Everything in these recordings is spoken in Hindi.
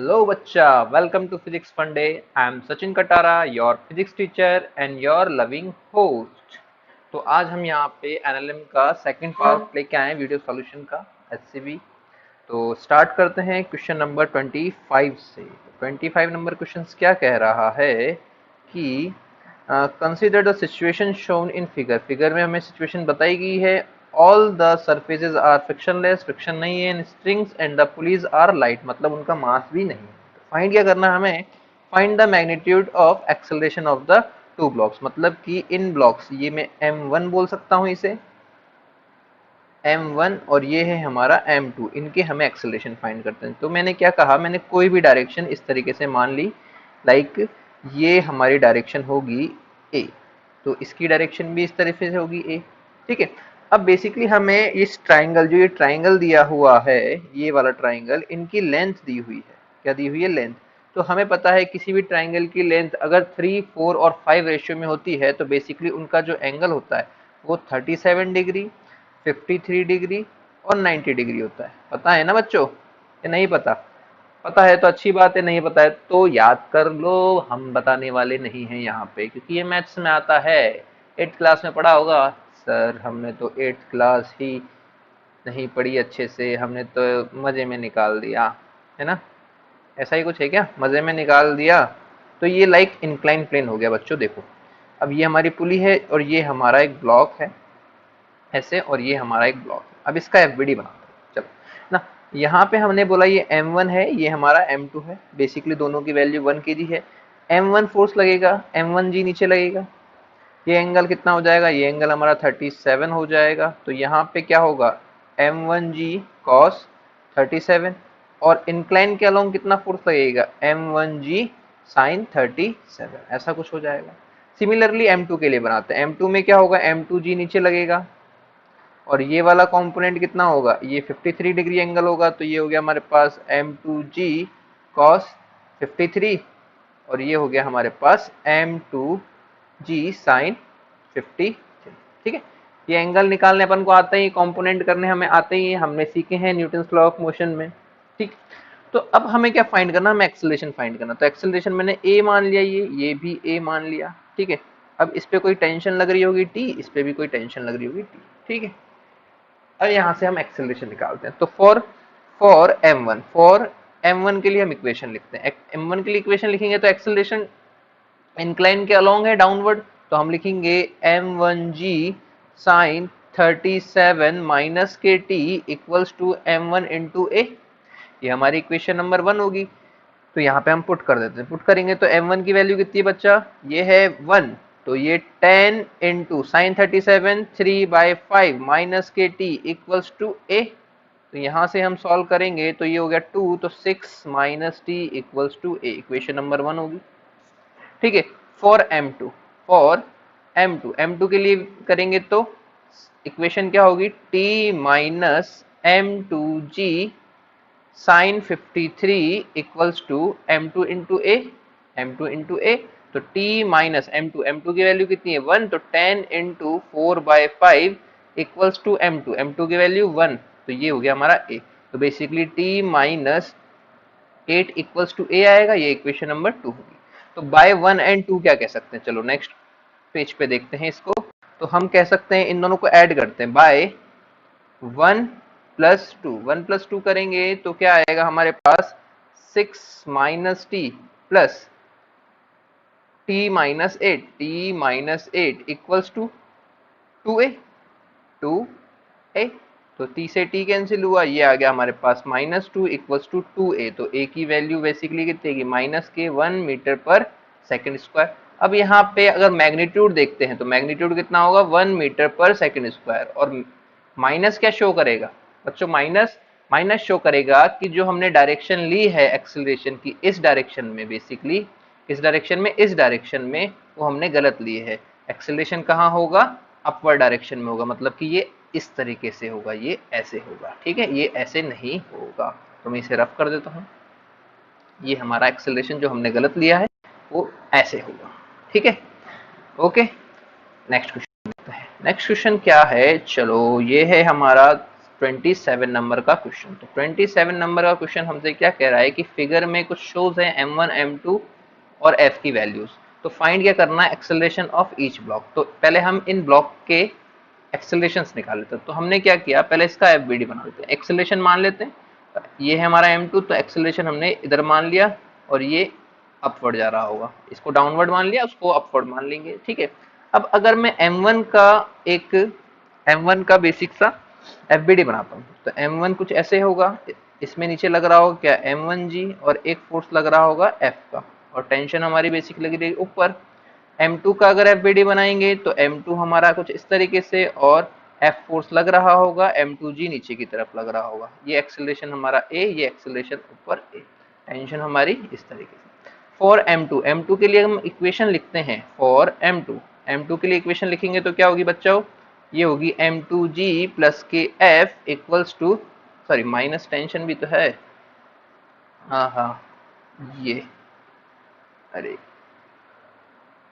Hello बच्चा, welcome to Physics Fun Day. I am Sachin Katara, your physics teacher and your loving host. तो आज हम यहाँ पे NLM का सेकंड पार्ट लेके आए हैं वीडियो सॉल्यूशन का HCV। तो स्टार्ट करते हैं क्वेश्चन नंबर 25 से। 25 नंबर क्वेश्चन क्या कह रहा है कि consider the situation shown in figure. Figure में हमें सिचुएशन बताई गई है। All the surfaces are frictionless, friction नहीं है। Strings and the pulleys are light, मतलब उनका मास भी नहीं है। फाइंड क्या करना है हमें? Find the magnitude of acceleration of the two blocks, मतलब कि इन ब्लॉक्स, ये मैं m1 बोल सकता हूँ इसे m1 और ये है हमारा m2, इनके हमें एक्सेलरेशन फाइंड करते हैं। तो मैंने क्या कहा, मैंने कोई भी डायरेक्शन इस तरीके से मान ली, लाइक ये हमारी डायरेक्शन होगी a, तो इसकी डायरेक्शन भी इस तरीके से होगी a। ठीक है। अब बेसिकली हमें इस ट्राइंगल, जो ये ट्राइंगल दिया हुआ है, ये वाला ट्राइंगल, इनकी लेंथ दी हुई है। क्या दी हुई है? लेंथ। तो हमें पता है किसी भी ट्राइंगल की लेंथ अगर 3, 4 और 5 रेशियो में होती है तो बेसिकली उनका जो एंगल होता है वो 37 डिग्री, 53 डिग्री और 90 डिग्री होता है। पता है ना बच्चों? ये नहीं पता? पता है तो अच्छी बात है, नहीं पता है तो याद कर लो, हम बताने वाले नहीं हैं यहाँ पे, क्योंकि ये मैथ्स में आता है। 8th क्लास में पढ़ा होगा। सर हमने तो 8th क्लास ही नहीं पढ़ी अच्छे से, हमने तो मजे में निकाल दिया, है ना? ऐसा ही कुछ है क्या? मजे में निकाल दिया। तो ये लाइक इंक्लाइन प्लेन हो गया बच्चों। देखो, अब ये हमारी पुली है और ये हमारा एक ब्लॉक है ऐसे, और ये हमारा एक ब्लॉक है। अब इसका एफबीडी बनाते हैं, चलो ना। यहाँ पे हमने बोला ये m1 है, ये हमारा m2 है। बेसिकली दोनों की वैल्यू 1 kg है। m1 फोर्स लगेगा, m1g नीचे लगेगा। ये एंगल कितना हो जाएगा? ये एंगल हमारा 37 हो जाएगा। तो यहाँ पे क्या होगा? m1g cos 37, और इंक्लाइन के अलोंग कितना फोर्स लगेगा? m1g sin 37, ऐसा कुछ हो जाएगा। सिमिलरली m2 के लिए बनाते हैं। m2 में क्या होगा? m2g नीचे लगेगा, और ये वाला कंपोनेंट कितना होगा? ये 53 डिग्री एंगल होगा। तो ये हो गया हमारे पास m2g cos 53, और ये हो गया हमारे पास m2g sin 53। ठीक है। ये एंगल निकालने अपन को आता ही, कंपोनेंट करने हमें आते ही, हमने सीखे हैं न्यूटन्स लॉ ऑफ मोशन में। ठीक। तो अब हमें क्या फाइंड करना? हमें एक्सेलरेशन फाइंड करना। तो एक्सेलरेशन मैंने a मान लिया, ये भी a मान लिया। ठीक है। अब इस पे कोई टेंशन लग रही होगी t, इस पे भी कोई टेंशन लग रही होगी t। ठीक है। अब यहाँ से हम एक्सेलरेशन निकालते हैं। तो फॉर m1 के लिए हम इक्वेशन लिखते हैं। m1 के लिए इक्वेशन लिखेंगे तो एक्सेलरेशन इंक्लाइन के अलोंग है, डाउनवर्ड। तो हम लिखेंगे m1g sin 37 minus kt equals to m1 into a. ये हमारी इक्वेशन नंबर 1 होगी। तो यहाँ पे हम पुट कर देते हैं। पुट करेंगे तो m1 की वैल्यू कितनी है बच्चा? ये है 1। तो ये 10 इंटू साइन 37 3/5 माइनस के टी इक्वल्स टू ए। तो यहाँ से हम सॉल्व करेंगे तो ये हो गया 2, तो 6 माइनस टी इक्वल्स टू ए। इक्वेशन नंबर 1 होगी। ठीक है। फॉर m2 के लिए करेंगे तो इक्वेशन क्या होगी? t minus m2g sine 53 equals to m2 into a. तो t माइनस m2 की वैल्यू कितनी है? 1। तो 10 इंटू 4/5 इक्वल्स टू m2 की वैल्यू 1। तो ये हो गया हमारा a। तो basically t minus 8 equals to a आएगा। ये इक्वेशन नंबर 2 होगी। तो बाय 1 एंड 2 क्या कह सकते हैं? चलो नेक्स्ट पेज पे देखते हैं इसको। तो हम कह सकते हैं, इन दोनों को ऐड करते हैं। बाय 1 + 2 करेंगे तो क्या आएगा हमारे पास? 6 minus T plus T minus 8 equals to 2a। तो t से t कैंसिल हुआ, ये आ गया हमारे पास -2 इक्वल्स टू 2a। तो a की वैल्यू बेसिकली कितनी है? -1 मीटर पर सेकंड स्क्वायर। अब यहाँ पे अगर मैग्नीट्यूड देखते हैं तो मैग्नीट्यूड कितना होगा? 1 मीटर पर सेकंड स्क्वायर। और माइनस क्या शो करेगा बच्चों? माइनस शो करेगा कि जो हमने डायरेक्शन ली है एक्सेलरेशन की, इस डायरेक्शन में, बेसिकली इस डायरेक्शन में वो हमने गलत ली है। एक्सेलरेशन कहाँ होगा? अपवर्ड डायरेक्शन में होगा, मतलब कि ये इस तरीके से होगा, ये ऐसे होगा। ठीक है। ये ऐसे नहीं होगा। तो मैं इसे रफ कर देता हूँ। ये हमारा एक्सेलरेशन जो हमने गलत लिया है वो ऐसे होगा। ठीक है। ओके। नेक्स्ट क्वेश्चन देखते हैं। नेक्स्ट क्वेश्चन क्या है? चलो, ये है हमारा 27 नंबर का क्वेश्चन। तो 27 नंबर का क्वेश्चन हमसे क्या कह रहा है कि फिगर में कुछ शोज है m1 m2 और f की वैल्यूज। तो फाइंड क्या करना है, एक्सेलरेशन ऑफ ईच ब्लॉक। तो पहले हम इन ब्लॉक के एक्सेलरेशंस निकाल लेते हैं। तो हमने क्या किया, पहले इसका एफबीडी बना लेते हैं, एक्सेलरेशन मान लेते हैं। ये है हमारा m2, तो एक्सेलरेशन हमने इधर मान लिया और ये अपवर्ड जा रहा होगा, इसको डाउनवर्ड मान लिया, उसको अपवर्ड मान लेंगे, ठीक है। अब अगर मैं m1 का बेसिक सा एफबीडी बनाता हूँ, तो m1 कुछ ऐसे होगा, इसमें नीचे लग रहा होगा क्या, m1g, और एक फोर्स लग रहा होगा f का, और टेंशन हमारी बेसिक लगी रहेगी ऊपर। m2 का अगर एफबीडी बनाएंगे तो m2 हमारा कुछ इस तरीके से, और F फोर्स लग रहा होगा, m2g नीचे की तरफ लग रहा होगा। ये एक्सेलरेशन हमारा A, ये एक्सेलरेशन ऊपर A, टेंशन हमारी इस तरीके से। फॉर m2 के लिए हम इक्वेशन लिखते हैं, फॉर m2 के लिए इक्वेशन लिखेंगे तो क्या होगी बच्चों, ये होगी m2g प्लस के f equals to, sorry minus tension भी तो है, हाँ ये, अरे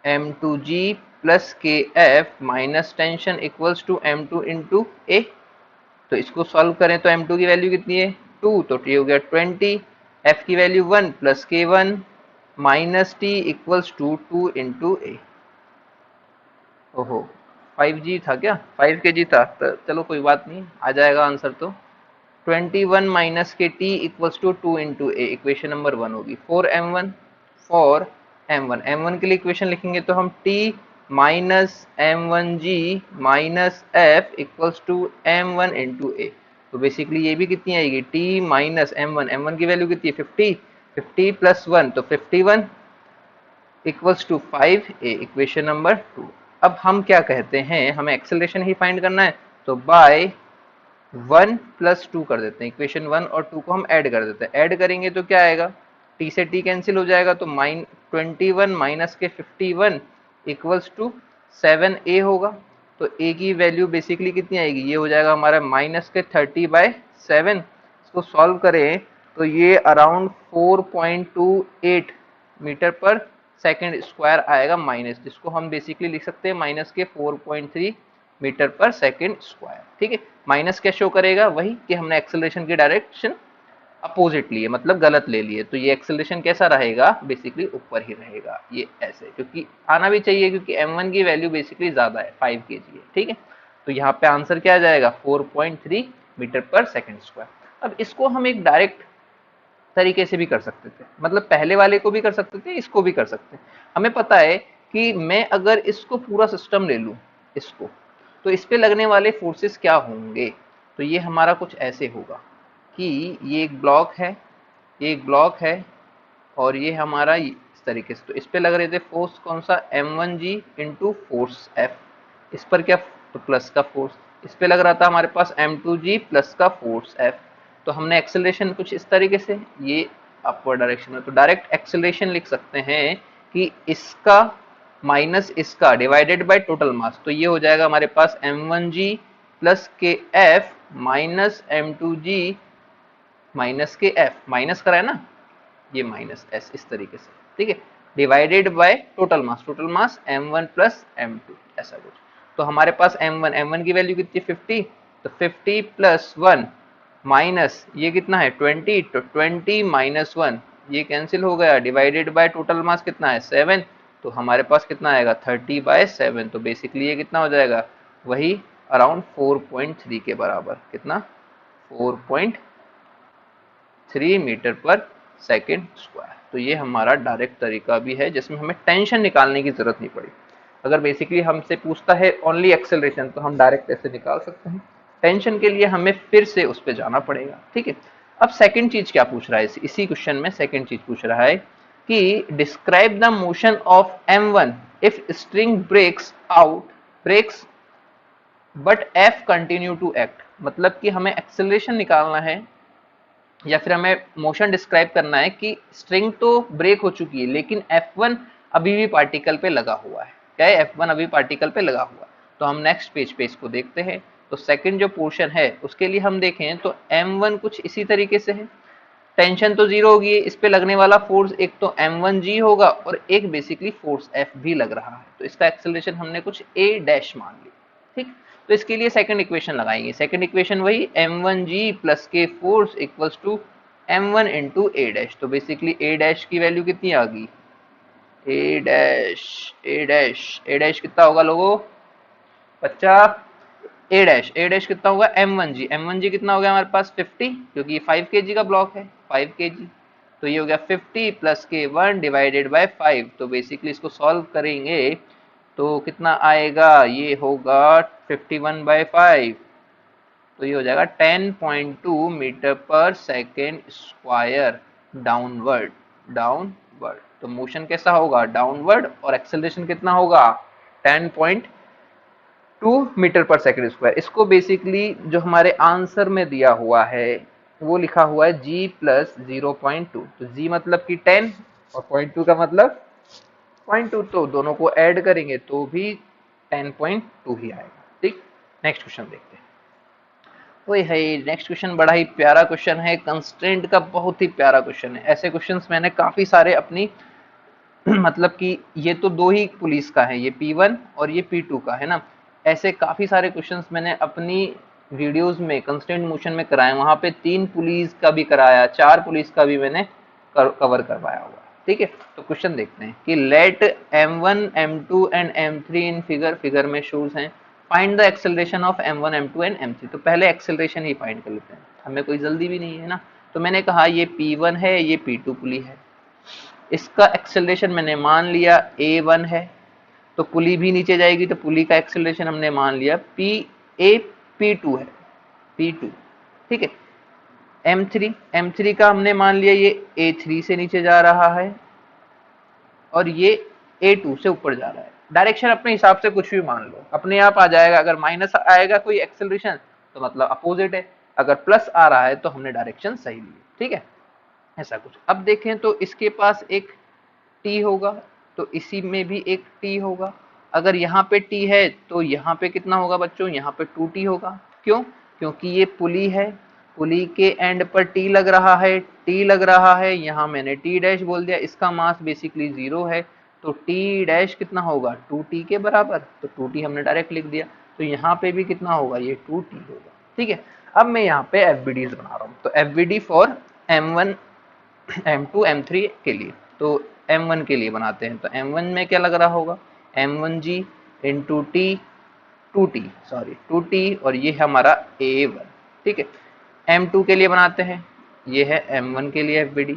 m2g प्लस के f minus tension equals to m2 into a. तो इसको सॉल्व करें तो m2 की वैल्यू कितनी है 2, तो t हो गया 20, f की वैल्यू 1 प्लस के 1 minus T equals to 2 into a. ओहो 5g था क्या, 5 kg था, तो चलो कोई बात नहीं, आ जाएगा आंसर। तो 21 माइनस के T equals to 2 into A, equation number 1 होगी। फॉर m1 के लिए इक्वेशन लिखेंगे तो हम t minus m1g minus f equals to m1 into a. तो बेसिकली ये भी कितनी आएगी, t माइनस m1 की वैल्यू कितनी है 50 प्लस 1 तो 51 equals to 5a, equation number 2। अब हम क्या कहते हैं, हमें एक्सेलरेशन ही फाइंड करना है, तो बाय 1 प्लस 2 कर देते हैं, इक्वेशन 1 और 2 को हम ऐड कर देते हैं। ऐड करेंगे तो क्या आएगा, t से t कैंसिल हो जाएगा, तो 21 माइनस के 51 इक्वल्स टू 7a होगा। तो a की वैल्यू बेसिकली कितनी आएगी, ये हो जाएगा हमारा माइनस के 30/7। इसको सॉल्व करें तो ये अराउंड 4.28 मीटर पर सेकेंड स्क्वायर आएगा माइनस, जिसको हम बेसिकली लिख सकते हैं माइनस के 4.3 मीटर पर सेकेंड स्क्वायर, ठीक है। माइनस क्या शो करेगा, वही कि हमने एक्सेलरेशन की डायरेक्शन अपोजिट लिए, मतलब गलत ले लिए, तो ये एक्सेलरेशन कैसा रहेगा, बेसिकली ऊपर ही रहेगा, ये ऐसे, क्योंकि आना भी चाहिए क्योंकि m1 की वैल्यू बेसिकली ज्यादा है, 5 kg है, ठीक है। तो यहाँ पे आंसर क्या आ जाएगा 4.3 मीटर पर सेकेंड स्क्वायर। अब इसको हम एक डायरेक्ट तरीके से भी कर सकते थे, मतलब पहले वाले को भी कर सकते थे, इसको भी कर सकते हैं। हमें पता है कि मैं अगर इसको पूरा सिस्टम ले लूं इसको, तो इस पे लगने वाले फोर्सेस क्या होंगे, तो ये हमारा कुछ ऐसे होगा कि ये एक ब्लॉक है, ये एक ब्लॉक है, और ये हमारा इस तरीके से, तो इस पे लग रहे थे फोर्स कौन सा m1g इंटू फोर्स f, इस पर क्या, तो प्लस का फोर्स, इस पे लग रहा था हमारे पास m2g प्लस का फोर्स f। तो हमने एक्सेलरेशन कुछ इस तरीके से, ये अपवर्ड डायरेक्शन में, तो डायरेक्ट एक्सेलरेशन लिख सकते हैं कि इसका माइनस इसका डिवाइडेड बाय टोटल मास, तो ये हो जाएगा हमारे पास m1g प्लस के f माइनस m2g माइनस के f, माइनस करा है ना, ये माइनस s इस तरीके से, ठीक है, divided by total mass m1 plus m2, ऐसा कुछ। तो हमारे पास m1 की वैल्यू कितनी है 50, तो 50 प्लस 1 माइनस ये कितना है 20, तो 20 माइनस 1 ये कैंसिल हो गया, डिवाइडेड बाय टोटल मास कितना है 7, तो हमारे पास कितना आएगा 30/7। तो बेसिकली ये कितना हो जाएगा, वही अराउंड 4.3 के बराबर, कितना 4.3 मीटर पर सेकेंड स्क्वायर। तो ये हमारा डायरेक्ट तरीका भी है जिसमें हमें टेंशन निकालने की जरूरत नहीं पड़ी। अगर बेसिकली हमसे पूछता है ओनली एक्सेलरेशन तो हम डायरेक्ट ऐसे निकाल सकते हैं, टेंशन के लिए हमें फिर से उस पर जाना पड़ेगा, ठीक है। अब सेकंड चीज क्या पूछ रहा है, इसी क्वेश्चन में सेकंड चीज पूछ रहा है कि describe the motion of m1 if string breaks but f continue to act. मतलब कि हमें एक्सेलरेशन निकालना है या फिर हमें मोशन डिस्क्राइब करना है कि स्ट्रिंग तो ब्रेक हो चुकी है लेकिन F1 अभी भी पार्टिकल पे लगा हुआ है, क्या है F1 अभी पार्टिकल पे लगा हुआ है। तो हम नेक्स्ट पेज पे इसको देखते हैं। तो सेकंड जो पोर्शन है उसके लिए हम देखें तो M1 कुछ इसी तरीके से है, टेंशन तो जीरो होगी, इस पे लगने वाला फोर्स एक तो m1g होगा और एक बेसिकली फोर्स f भी लग रहा है, तो इसका एक्सेलरेशन हमने कुछ a डैश मान ली, ठीक। तो इसके लिए सेकंड इक्वेशन लगाएंगे। सेकंड इक्वेशन वही m1g प्लस के force equals to m1 into A dash. तो बेसिकली ए डैश की वैल्यू कितनी आ गई, ए डैश कितना होगा लोगों, बच्चा ए डैश कितना होगा m1g कितना हो गया हमारे पास 50, क्योंकि ये 5 kg का ब्लॉक है 5 kg। तो ये हो गया 50 प्लस के 1 डिवाइडेड बाय 5। तो बेसिकली इसको सॉल्व करेंगे तो कितना आएगा, ये होगा 51/5। तो ये हो जाएगा 10.2 मीटर पर सेकेंड स्क्वायर डाउनवर्ड। तो मोशन कैसा होगा, डाउनवर्ड, और एक्सेलरेशन कितना होगा 10.2 मीटर पर सेकेंड स्क्वायर। इसको बेसिकली जो हमारे आंसर में दिया हुआ है वो लिखा हुआ है g प्लस 0.2। तो g मतलब कि 10 और 0.2 का मतलब 0.2, तो दोनों को ऐड करेंगे तो भी 10.2 ही आएगा। ठीक, नेक्स्ट क्वेश्चन देखते हैं। वही है, नेक्स्ट क्वेश्चन बड़ा ही प्यारा क्वेश्चन है, कंस्ट्रेंट का बहुत ही प्यारा क्वेश्चन है। ऐसे क्वेश्चंस मैंने काफी सारे अपनी मतलब कि ये तो दो ही पुलिस का है, ये P1 और ये P2 का है ना। ऐसे काफी सारे क्वेश्चंस मैंने अपनी वीडियोस में कंस्टेंट मोशन में कराए, वहां पे 3 पुलिस का भी कराया, 4 पुलिस का भी मैंने कवर करवाया हुआ है। ठीक है, तो क्वेश्चन देखते हैं कि let m1 m2 and m3 in figure में शोज हैं, find the acceleration of m1 m2 and m3। तो पहले एक्सेलरेशन ही फाइंड कर लेते हैं, हमें कोई जल्दी भी नहीं है ना। तो मैंने कहा ये P1 है, ये P2 पुली है, इसका एक्सेलरेशन मैंने मान लिया a1 है, तो पुली भी नीचे जाएगी, तो पुली का एक्सेलरेशन हमने मान लिया p2 है, p2। ठीक है, m3 का हमने मान लिया ये a3 से नीचे जा रहा है और ये a2 से ऊपर जा रहा है। डायरेक्शन अपने हिसाब से कुछ भी मान लो, अपने आप आ जाएगा। अगर माइनस आएगा कोई एक्सेलरेशन तो मतलब अपोजिट है, अगर प्लस आ रहा है तो हमने डायरेक्शन सही ली। ठीक है, ऐसा कुछ। अब देखें तो इसके पास एक t होगा, तो इसी में भी एक t होगा। अगर यहाँ पे t है तो यहाँ पे कितना होगा बच्चों, यहाँ पे 2t होगा। क्यों, क्योंकि ये पुली है, पुली के एंड पर t लग रहा है, यहाँ मैंने t डैश बोल दिया। इसका मास बेसिकली 0 है, तो t डैश कितना होगा 2t के बराबर, तो 2t हमने डायरेक्ट लिख दिया। तो यहाँ पे भी कितना होगा, ये 2t होगा। ठीक है, अब मैं यहाँ पे FVDs बना रहा हूँ। तो FVD for m1 m2 m3 के लिए, तो m1 के लिए बनाते हैं। तो m1 में क्या लग रहा होगा, m1g इंटू टी 2t और ये है हमारा a1। ठीक है, m2 के लिए बनाते हैं, ये है m1 के लिए FVD।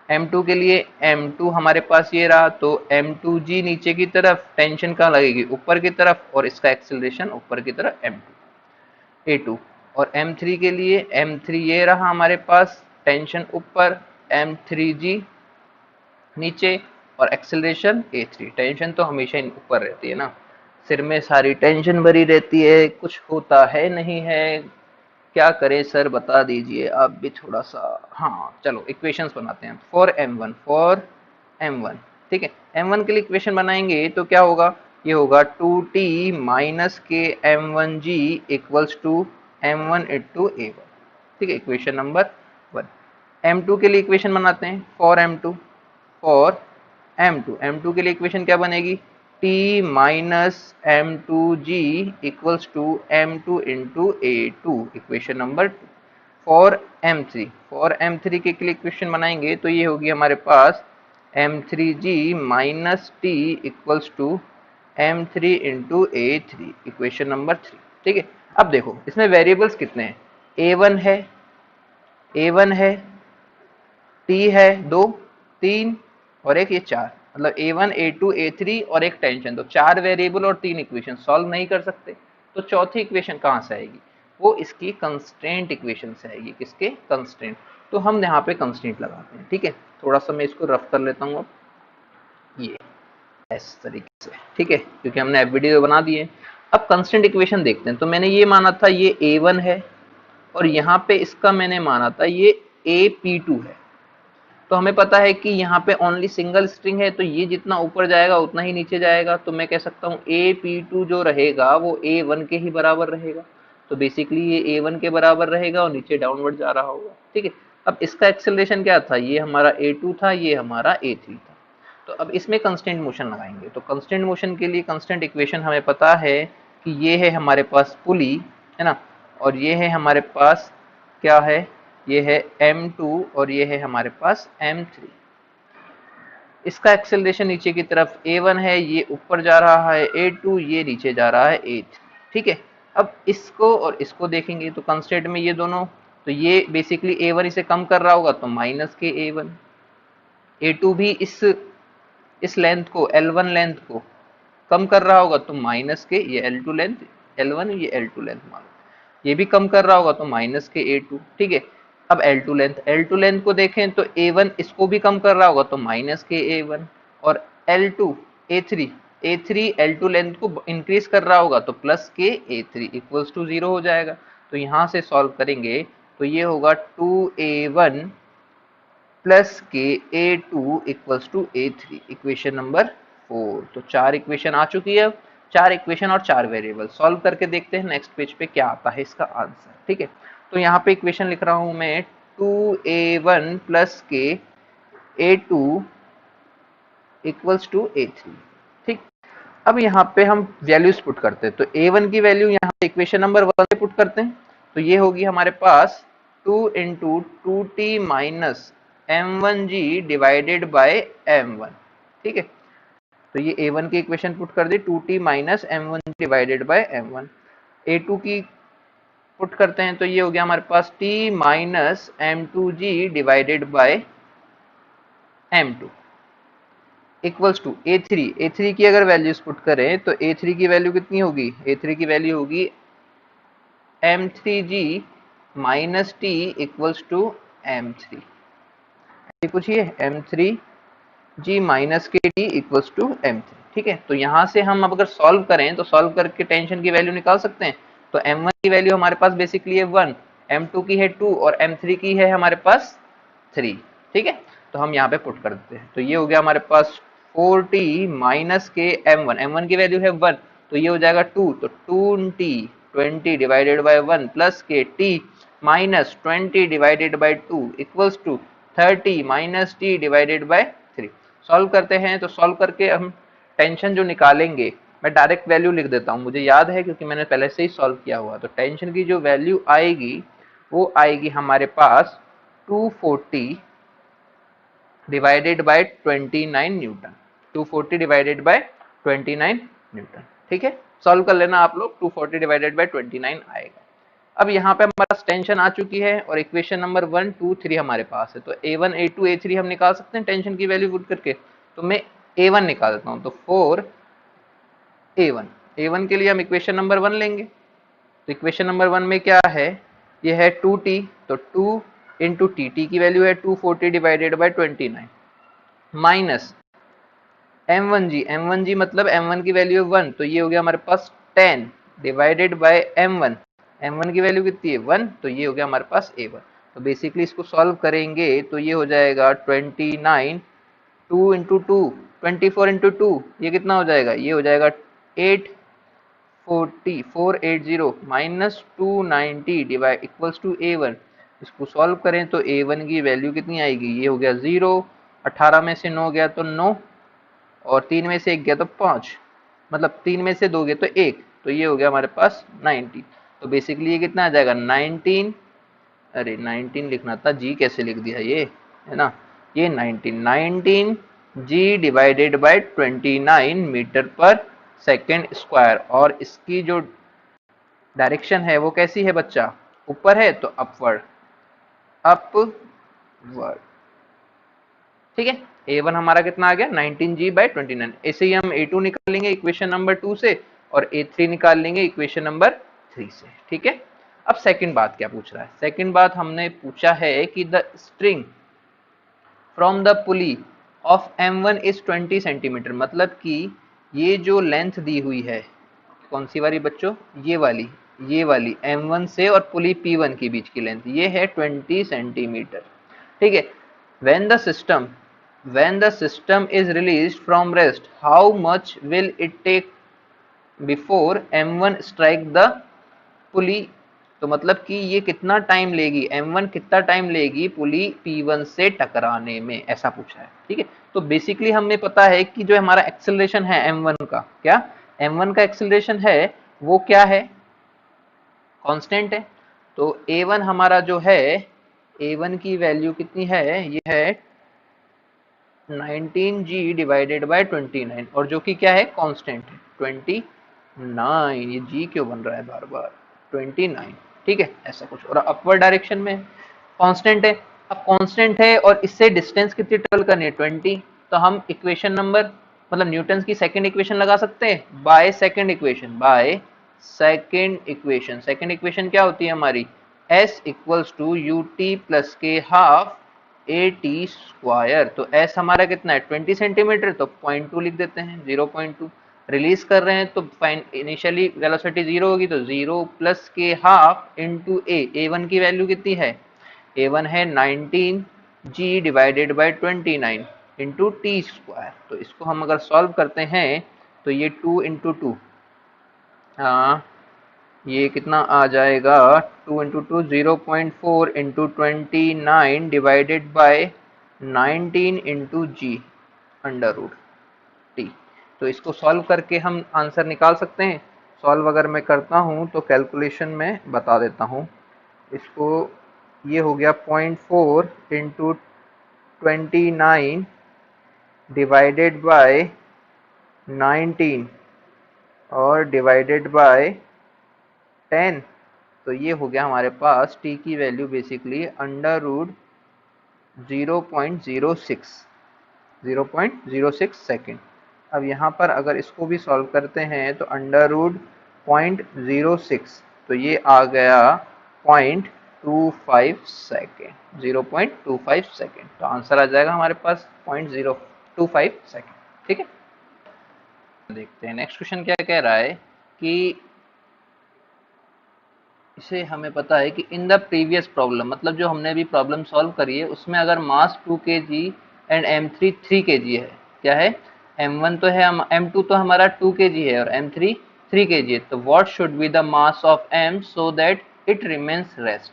m2 के लिए m2 हमारे पास ये रहा, तो m2g नीचे की तरफ, टेंशन कहाँ लगेगी, ऊपर की तरफ, और इसका एक्सेलरेशन ऊपर की तरफ a2। और m3 के लिए m3 ये रहा हमारे पास, टेंशन ऊपर, m3g नीचे, और एक्सेलरेशन a3। टेंशन तो हमेशा ऊपर रहती है ना, सिर में सारी टेंशन भरी रहती है, कुछ होता है नहीं है, क्या करें सर बता दीजिए आप भी थोड़ा सा। हाँ चलो इक्वेशंस बनाते हैं फॉर m1। ठीक है, m1 के लिए इक्वेशन बनाएंगे तो क्या होगा, ये होगा 2t माइनस के m1g equals to m1 into a1। ठीक है, इक्वेशन नंबर 1। m2 के लिए इक्वेशन बनाते हैं फॉर m2 के लिए इक्वेशन क्या बनेगी, t minus m2g equals to m2 into a2, equation number 2। For m3 के लिए इक्वेशन बनाएंगे तो ये होगी हमारे पास m3g minus t equals to m3 into a3, equation number 3। ठीक है, अब देखो इसमें वेरिएबल्स कितने हैं, a1 है, t है 2, 3 और एक ये 4, मतलब a1 a2 a3 और एक टेंशन। तो 4 वेरिएबल और 3 इक्वेशन सॉल्व नहीं कर सकते, तो चौथी इक्वेशन कहाँ से आएगी, वो इसकी कंस्ट्रेंट इक्वेशन से आएगी। किसके, कंस्ट्रेंट। तो हम यहाँ पे कंस्ट्रेंट लगाते हैं। ठीक है, थोड़ा सा मैं इसको रफ कर लेता हूँ अब, ये इस तरीके से। ठीक है, क्योंकि हमने FVD बना दिए। अब कंस्ट्रेंट इक्वेशन देखते हैं। तो मैंने ये माना था ये a1 है, और यहाँ पे इसका मैंने माना था ये AP2 है। तो हमें पता है कि यहाँ पे ओनली सिंगल स्ट्रिंग है, तो ये जितना ऊपर जाएगा उतना ही नीचे जाएगा। तो मैं कह सकता हूँ AP2 जो रहेगा वो A1 के ही बराबर रहेगा। तो बेसिकली ये A1 के बराबर रहेगा और नीचे डाउनवर्ड जा रहा होगा। ठीक है, अब इसका एक्सेलरेशन क्या था, ये हमारा A2 था, ये हमारा A3 था। तो अब इसमें कंस्टेंट मोशन लगाएंगे। तो कंस्टेंट मोशन के लिए कंस्टेंट इक्वेशन हमें पता है कि ये है हमारे पास पुली, है ना, और ये है हमारे पास क्या है, ये है m2 और ये है हमारे पास m3। इसका एक्सेलरेशन नीचे की तरफ a1 है, ये ऊपर जा रहा है a2, ये नीचे जा रहा है a3। ठीक है, अब इसको और इसको देखेंगे तो कंस्टेंट में ये दोनों, तो ये बेसिकली a1 इसे कम कर रहा होगा तो माइनस के a1, a2 भी इस लेंथ को L1 लेंथ को कम कर रहा होगा तो माइनस के ये L2 लेंथ, L1 ये L2 लेंथ मान लो, ये भी कम कर रहा होगा तो माइनस के A2। ठीक है, अब L2 लेंथ को देखें तो A1 इसको भी कम कर रहा होगा तो माइनस के A1, और L2 A3 L2 लेंथ को इंक्रीज कर रहा होगा तो प्लस के A3 इक्वल्स टू 0 हो जाएगा। तो यहां से सॉल्व करेंगे तो ये होगा 2A1 प्लस के A2 equals to A3, equation number 4। तो 4 इक्वेशन आ चुकी है, 4 इक्वेशन और 4 वेरिएबल। सॉल्व करके देखते हैं नेक्स्ट पेज पे क्या आता है इसका आंसर। ठीक है, तो यहाँ पे इक्वेशन लिख रहा हूं मैं 2A1 प्लस के A2 इक्वल्स टू A3। ठीक, अब यहाँ पे हम वैल्यूज पुट करते हैं, तो A1 की वैल्यू यहाँ पे इक्वेशन नंबर 1 पे पुट करते हैं, तो ये होगी हमारे पास 2 into 2t minus m1g divided by m1। ठीक है, तो ये A1 की इक्वेशन पुट कर दी, 2t minus m1 divided by m1। A2 की पुट करते हैं तो ये हो गया हमारे पास t minus m2g divided by m2 equals to A3 की अगर वैल्यूज पुट करें तो A3 की वैल्यू कितनी होगी, A3 की वैल्यू होगी m3g minus t equals to m3। कुछ ये m3g माइनस के t इक्वल्स टू m3। ठीक है, तो यहां से हम अब अगर सॉल्व करें तो सॉल्व करके टेंशन की वैल्यू निकाल सकते हैं। तो m1 की वैल्यू हमारे पास बेसिकली है 1, m2 की है 2 और m3 की है हमारे पास 3। ठीक है, तो हम यहाँ पे पुट कर देते हैं, तो ये हो गया हमारे पास 4t माइनस के m1 की वैल्यू है 1, तो ये हो जाएगा 2, तो 2t 20 डिवाइडेड बाय 1 प्लस के t minus 20 divided by 2 equals to 30 minus t divided by 3। Solve करते हैं, तो सॉल्व करके हम टेंशन जो निकालेंगे, मैं डायरेक्ट वैल्यू लिख देता हूँ, मुझे याद है क्योंकि मैंने पहले से ही सॉल्व किया हुआ। तो टेंशन की जो वैल्यू आएगी वो आएगी हमारे पास 240 divided by 29 Newton, 240 divided by 29 Newton. ठीक है, सॉल्व कर लेना आप लोग, 240 डिवाइडेड बाय 29 आएगा। अब यहाँ पे हमारे पास टेंशन आ चुकी है और इक्वेशन नंबर 1 2 3 हमारे पास है, तो A1 A2 A3 हम निकाल सकते हैं टेंशन की वैल्यू पुट करके। तो मैं A1 निकाल देता हूँ, तो 4 A1 के लिए हम इक्वेशन नंबर 1 लेंगे, तो इक्वेशन नंबर 1 में क्या है, ये है 2t, तो 2 इंटू टी की वैल्यू है 240 डिवाइडेड बाय 29 माइनस m1g मतलब m1 की वैल्यू है 1, तो ये हो गया हमारे पास 10 डिवाइडेड बाय m1 की वैल्यू कितनी है 1, तो ये हो गया हमारे पास A1। तो बेसिकली इसको सॉल्व करेंगे तो ये हो जाएगा 29, 2 इंटू 2 24 इंटू 2, ये कितना हो जाएगा, ये हो जाएगा 480 minus 290 divide equals to A1। इसको सॉल्व करें तो A1 की वैल्यू कितनी आएगी, ये हो गया 0, 18 में से 9 गया तो 9, और 3 में से 1 गया तो 5, मतलब 3 में से 2 गया तो 1, तो ये हो गया हमारे पास 19। तो बेसिकली ये कितना आ जाएगा 19, अरे 19 लिखना था, जी कैसे लिख दिया ये, है ना, ये 19 जी डिवाइडेड बाय 29 मीटर पर सेकेंड स्क्वायर, और इसकी जो डायरेक्शन है वो कैसी है बच्चा, ऊपर है तो अपवर्ड, अपवर्ड। ठीक है, A1 हमारा कितना आ गया 19g बाय 29। ऐसे ही हम A2 निकाल लेंगे इक्वेशन नंबर 2 से, और A3 निकाल लेंगे इक्वेशन नंबर 3 से। ठीक है, अब सेकंड बात क्या पूछ रहा है, सेकंड बात हमने पूछा है कि the string from the pulley of M1 is 20 centimetre, मतलब कि ये जो लेंथ दी हुई है, कौन सी वाली बच्चों, ये वाली M1 से और पुली P1 के बीच की लेंथ, ये है 20 सेंटीमीटर। ठीक है, when the system is released from rest, how much will it take before M1 strike the pulley? तो मतलब कि ये कितना टाइम लेगी, M1 कितना टाइम लेगी पुली P1 से टकराने में, ऐसा पूछा है। ठीक है, तो बेसिकली हमें पता है कि जो हमारा एक्सेलरेशन है M1 का, क्या M1 का एक्सेलरेशन है वो क्या है, कांस्टेंट है। तो a1 हमारा जो है, a1 की वैल्यू कितनी है, ये है 19g डिवाइडेड बाय 29, और जो कि क्या है, कांस्टेंट है 29। ये g क्यों बन रहा है बार बार, 29, ठीक है ऐसा कुछ। और अपवर्ड डायरेक्शन में कांस्टेंट है। अब कांस्टेंट है और इससे डिस्टेंस कितनी ट्रेवल करनी है, 20। तो हम इक्वेशन नंबर, मतलब न्यूटन की सेकंड इक्वेशन लगा सकते हैं, by second equation, by second equation. Second equation क्या होती है हमारी, s equals to U T plus के हाफ ए टी स्क्वायर। तो s हमारा कितना है, 20 सेंटीमीटर, तो 0.2 लिख देते हैं, 0.2। रिलीज कर रहे हैं तो फाइन इनिशियली वेलोसिटी 0 होगी, तो 0 प्लस के हाफ इंटू ए वन की वैल्यू कितनी है, a1 है 19 g divided by 29 into T square. तो इसको हम अगर सॉल्व करते हैं तो ये 2 इंटू टू, ये कितना आ जाएगा, 2 into two 0.4 into 29 divided by 19 into G under root T. तो इसको सॉल्व करके हम आंसर निकाल सकते हैं। सॉल्व अगर मैं करता हूँ तो कैलकुलेशन में बता देता हूँ इसको। ये हो गया 0.4 इंटू 29 डिवाइडेड बाय 19 और डिवाइडेड बाय 10। तो ये हो गया हमारे पास t की value basically under root 0.06 second. अब यहाँ पर अगर इसको भी सॉल्व करते हैं तो अंडर रूट 0.06, तो ये आ गया 0.25 सेकेंड, 0.25 सेकेंड। तो आंसर आ जाएगा हमारे पास 0.025 सेकेंड, ठीक है। देखते हैं नेक्स्ट क्वेश्चन क्या कह रहा है कि इसे हमें पता है कि इन द प्रीवियस प्रॉब्लम, मतलब जो हमने अभी प्रॉब्लम सॉल्व करी है उसमें अगर मास 2 kg एंड m3 3 kg है, क्या है, m1 तो है, m2 तो हमारा 2 kg है और m3 3 kg है, तो what should be the mass of m so that it remains rest.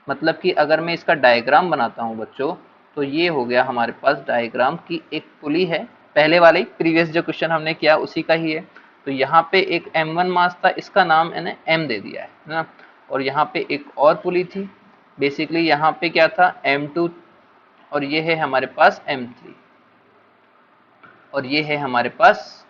मतलब कि अगर मैं इसका डायग्राम बनाता हूँ बच्चों, तो ये हो गया हमारे पास डायग्राम की एक पुली है, पहले वाले प्रीवियस जो क्वेश्चन हमने किया उसी का ही है। तो यहाँ पे एक m1 मास था, इसका नाम मैंने m दे दिया है ना। और यहाँ पे एक और पुली थी, बेसिकली यहाँ पे क्या था, m2, और ये है हमारे पास m3, और ये है हमारे पास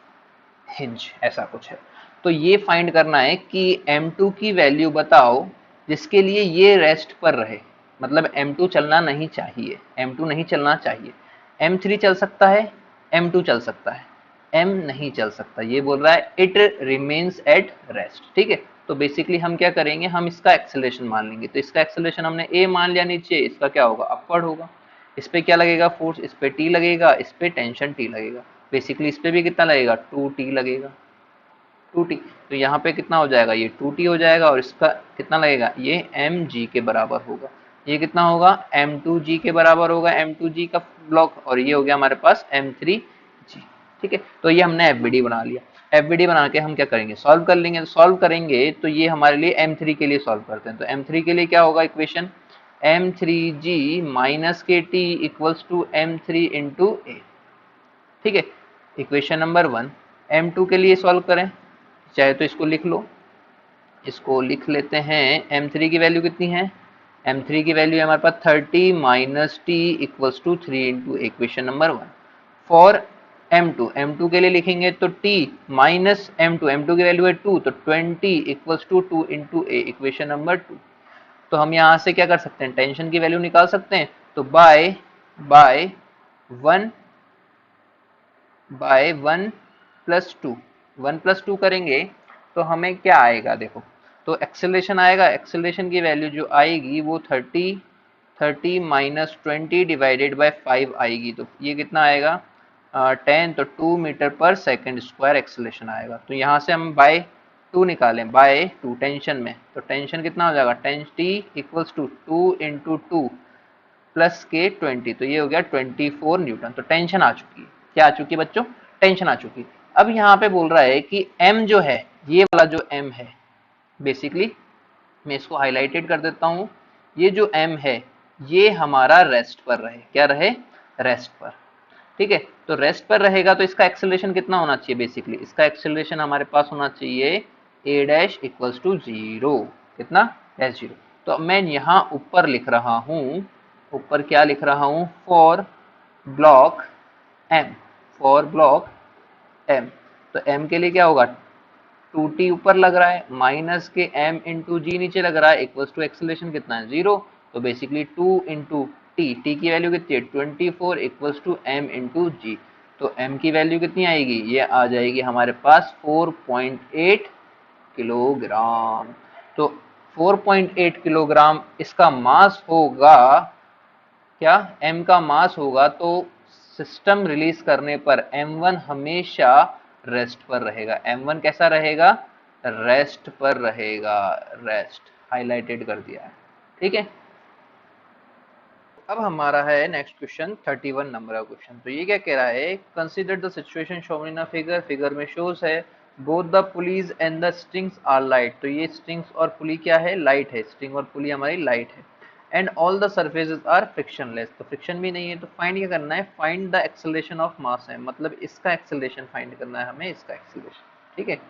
हिंज, ऐसा कुछ है। तो ये फाइंड करना है कि m2 की वैल्यू बताओ जिसके लिए ये रेस्ट पर रहे, मतलब m2 चलना नहीं चाहिए, m2 नहीं चलना चाहिए, m3 चल सकता है, m2 चल सकता है, m नहीं चल सकता, ये बोल रहा है इट रिमेन्स एट रेस्ट, ठीक है। तो बेसिकली हम क्या करेंगे, हम इसका एक्सेलरेशन मान लेंगे। तो इसका एक्सेलरेशन हमने a मान लिया नीचे, इसका क्या होगा, अपवर्ड होगा। इस पे क्या लगेगा फोर्स, इस पे t लगेगा, इस पे टेंशन t लगेगा। बेसिकली इस पे भी कितना लगेगा, 2t लगेगा, 2t। तो यहाँ पे कितना हो जाएगा, ये 2t हो जाएगा, और इसका कितना लगेगा, ये mg के बराबर होगा। ये कितना होगा, m2g के बराबर होगा, m2g का ब्लॉक, और ये हो गया हमारे पास m3g, ठीक है। तो ये हमने एफबीडी बना लिया। एफबीडी बना के हम क्या करेंगे, सॉल्व कर लेंगे। सॉल्व करेंगे तो ये हमारे लिए m3 के लिए सॉल्व करते हैं। तो m3 के लिए क्या होगा इक्वेशन, m3g माइनस के T equals to m3 into a, ठीक है। Equation number 1। m2 के लिए सॉल्व करें, चाहे तो इसको लिख लो, इसको लिख लेते हैं। m3 की वैल्यू कितनी है, m3 की वैल्यू है हमारे पास 30 minus T equals to 3 into equation number 1। For m2 के लिए लिखेंगे तो t माइनस m2 की वैल्यू है 2, तो 20 equals to 2 into A, equation number 2। तो हम यहाँ से क्या कर सकते हैं, टेंशन की वैल्यू निकाल सकते हैं। तो बाय 1 प्लस 2, 1 प्लस 2 करेंगे तो हमें क्या आएगा, देखो तो एक्सेलरेशन आएगा। एक्सेलरेशन की वैल्यू जो आएगी वो 30 माइनस 20 डिवाइडेड बाय 5 आएगी। तो ये कितना आएगा, 10, तो 2 मीटर पर सेकेंड स्क्वायर एक्सेलरेशन आएगा। तो यहाँ से हम बाय 2 निकालें, बाय 2 टेंशन में, तो टेंशन कितना हो जाएगा, 10t equals to 2 into 2 plus के 20, तो ये हो गया 24 न्यूटन। तो टेंशन आ चुकी है, क्या आ चुकी है बच्चों, टेंशन आ चुकी है। अब यहाँ पे बोल रहा है कि m जो है, ये वाला जो m है, बेसिकली मैं इसको हाईलाइटेड कर देता हूँ, ये जो m है ये हमारा रेस्ट पर रहे, क्या रहे, रेस्ट पर, ठीक है। तो रेस्ट पर रहेगा तो इसका एक्सेलरेशन कितना होना चाहिए, बेसिकली इसका एक्सेलरेशन हमारे पास होना चाहिए ए डैश इक्वल्स टू 0, कितना डैश 0। तो मैं यहाँ ऊपर लिख रहा हूँ, ऊपर क्या लिख रहा हूँ, for block M, for block M. तो एम के लिए क्या होगा, 2t ऊपर लग रहा है माइनस के m इंटू जी नीचे लग रहा है, इक्वल्स टू एक्सेलरेशन कितना है 0। तो बेसिकली 2 इंटू टी की वैल्यू कितनी है 24 इक्वल्स टू m इंटू जी। तो m की वैल्यू कितनी आएगी, ये आ जाएगी हमारे पास 4.8 किलोग्राम। तो 4.8 किलोग्राम इसका मास होगा, क्या m का मास होगा। तो सिस्टम रिलीज करने पर m1 हमेशा रेस्ट पर रहेगा। m1 कैसा रहेगा, रेस्ट पर रहेगा, रेस्ट हाईलाइटेड कर दिया है, ठीक है। अब हमारा है नेक्स्ट क्वेश्चन 31 नंबर का क्वेश्चन। तो ये क्या कह रहा है, consider the situation shown in a figure, figure में शोज है both the pulleys and the strings are light. तो ये स्ट्रिंग्स और पुली क्या है, लाइट है, स्ट्रिंग और पुली हमारी लाइट है। And all the surfaces are frictionless, तो फ्रिक्शन भी नहीं है। तो फाइंड क्या करना है, find the acceleration of mass है, मतलब इसका एक्सेलरेशन फाइंड करना है हमें, इसका एक्सेलरेशन, ठीक है।